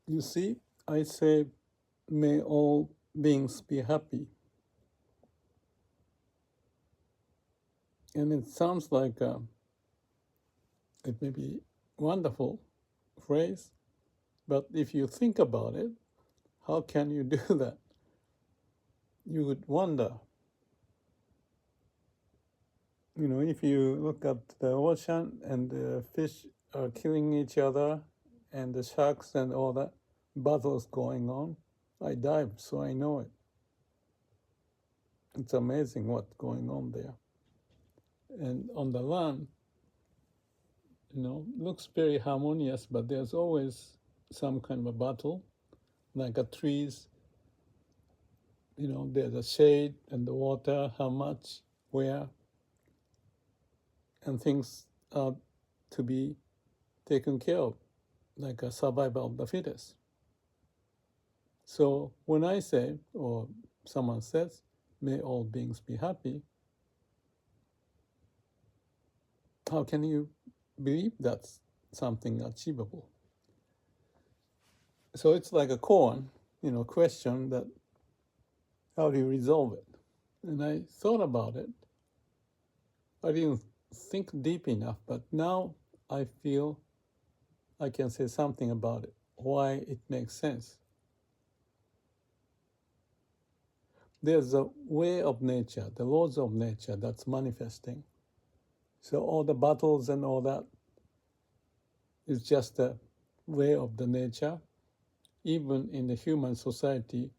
You see, I say, may all beings be happy. And it sounds like it may be a wonderful phrase, but if you think about it, how can you do that? You would wonder. If you look at the ocean and the fish are killing each other and the sharks and all that battles going on, I dive, so I know it. It's amazing what's going on there. And on the land, looks very harmonious, but there's always some kind of a battle, like a trees, there's a shade and the water, how much, where, and things are to be taken care of, like a survival of the fittest. So when I say, or someone says, may all beings be happy, how can you believe that's something achievable? So it's like a question that how do you resolve it? And I thought about it. I didn't think deep enough, but now I feel I can say something about it, why it makes sense. There's a way of nature, the laws of nature that's manifesting. So all the battles and all that is just a way of the nature. Even in the human society,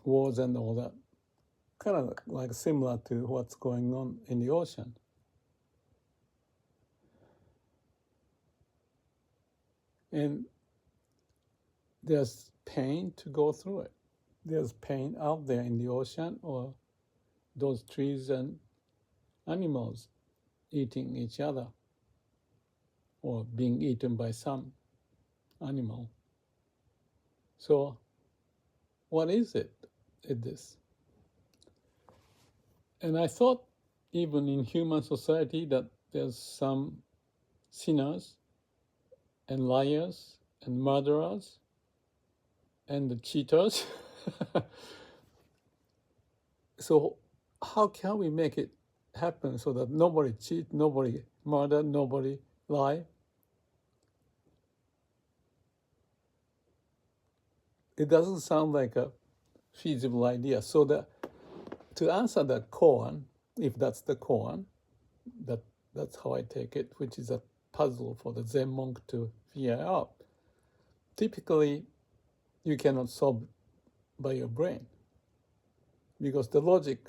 wars and all that, kind of like similar to what's going on in the ocean. And there's pain to go through it. There's pain out there in the ocean, or those trees and animals eating each other, or being eaten by some animal. So what is it in this? And I thought even in human society that there's some sinners and liars and murderers and the cheaters. So how can we make it happen so that nobody cheat, nobody murder, nobody lie? It doesn't sound like a feasible idea. So to answer that koan, if that's the koan, that's how I take it, which is a puzzle for the Zen monk to figure out. Typically, you cannot solve by your brain because the logic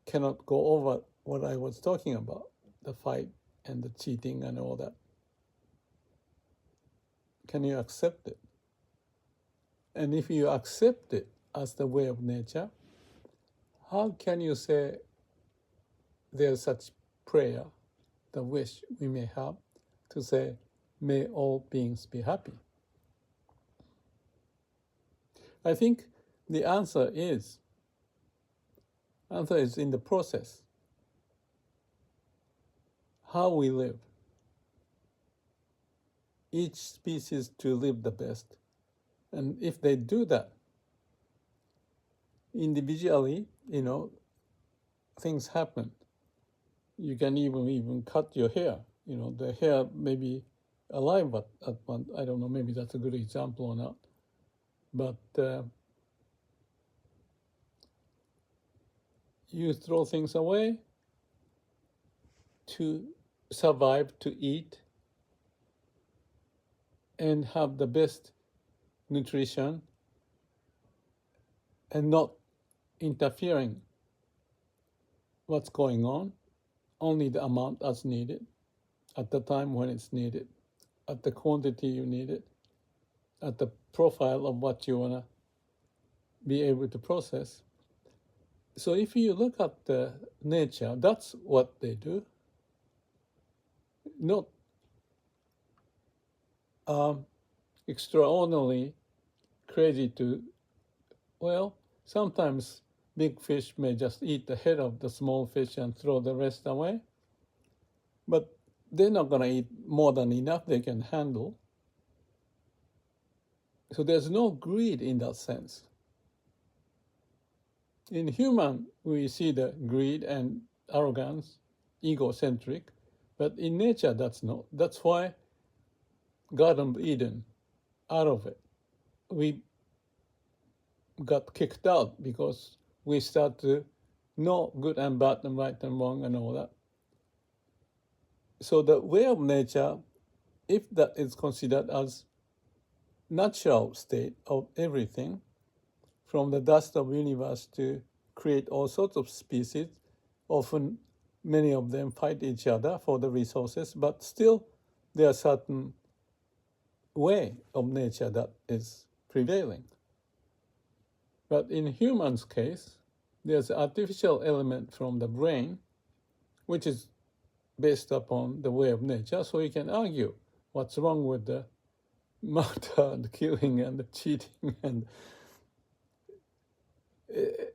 cannot go over what I was talking about, the fight and the cheating and all that. Can you accept it? And if you accept it as the way of nature, how can you say there's such prayer, the wish we may have to say, may all beings be happy? I think the answer is in the process. How we live. Each species to live the best. And if they do that, individually, things happen. You can even cut your hair. The hair may be alive at one, I don't know, maybe that's a good example or not. But you throw things away to survive, to eat, and have the best nutrition and not interfering what's going on, only the amount as needed, at the time when it's needed, at the quantity you need it, at the profile of what you want to be able to process. So if you look at the nature, that's what they do. Not extraordinarily crazy sometimes big fish may just eat the head of the small fish and throw the rest away. But they're not going to eat more than enough they can handle. So there's no greed in that sense. In human, we see the greed and arrogance, egocentric, but in nature, that's not. That's why Garden of Eden, out of it, we got kicked out because we start to know good and bad and right and wrong and all that. So the way of nature, if that is considered as natural state of everything, from the dust of universe to create all sorts of species, often many of them fight each other for the resources, but still there are certain way of nature that is prevailing. But in humans' case, there's an artificial element from the brain, which is based upon the way of nature. So you can argue what's wrong with the murder and killing and the cheating. And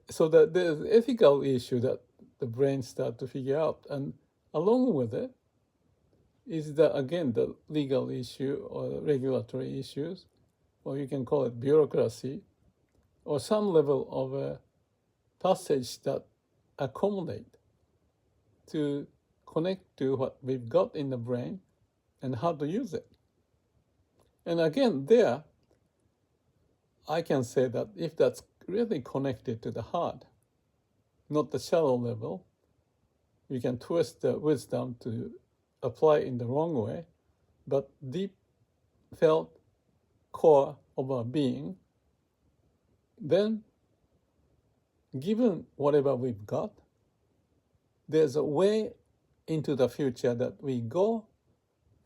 so that there's an ethical issue that the brain starts to figure out. And along with it is again, the legal issue or regulatory issues, or you can call it bureaucracy, or some level of a passage that accommodate to connect to what we've got in the brain and how to use it. And again, there, I can say that if that's really connected to the heart, not the shallow level, you can twist the wisdom to apply in the wrong way, but deep felt core of our being, then given whatever we've got, there's a way into the future that we go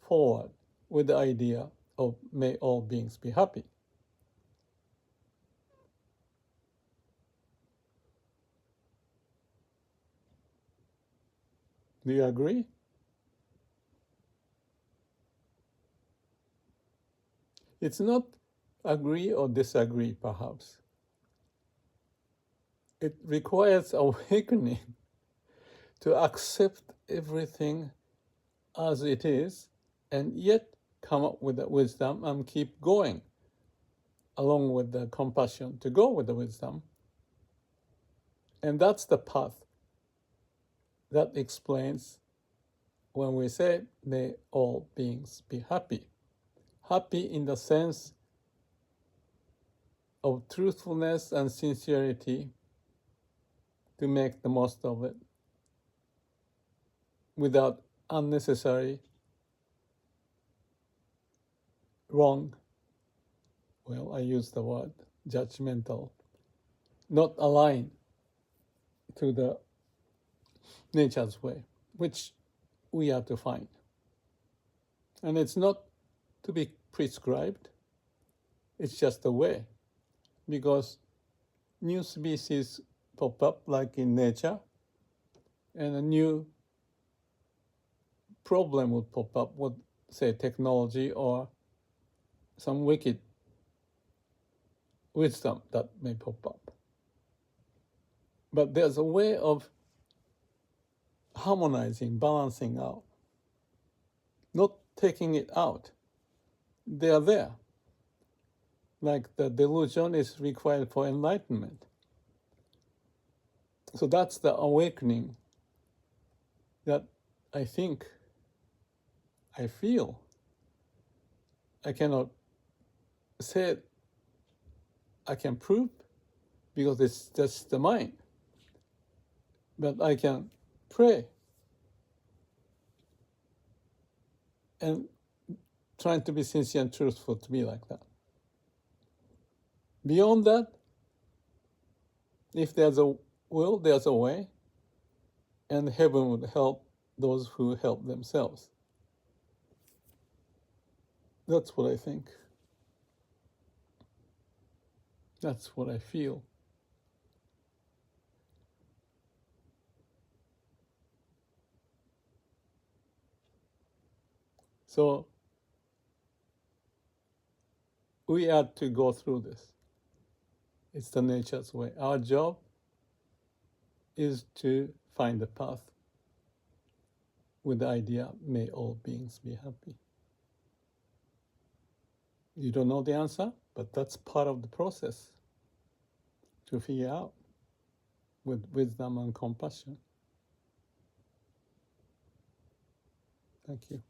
forward with the idea of may all beings be happy. Do you agree? It's not agree or disagree, perhaps. It requires awakening to accept everything as it is and yet come up with the wisdom and keep going along with the compassion to go with the wisdom. And that's the path that explains when we say, may all beings be happy. Happy in the sense of truthfulness and sincerity to make the most of it without unnecessary wrong, well, I use the word judgmental, not aligned to the nature's way, which we have to find. And it's not to be prescribed, it's just a way, because new species pop up like in nature, and a new problem would pop up with, say, technology or some wicked wisdom that may pop up. But there's a way of harmonizing, balancing out, not taking it out. They are there. Like the delusion is required for enlightenment. So that's the awakening that I think, I feel. I cannot say I can prove because it's just the mind. But I can pray and trying to be sincere and truthful to be like that. Beyond that, if there's a will, there's a way, and heaven would help those who help themselves. That's what I think. That's what I feel. So we have to go through this. It's the nature's way. Our job is to find the path with the idea, may all beings be happy. You don't know the answer? But that's part of the process to figure out with wisdom and compassion. Thank you.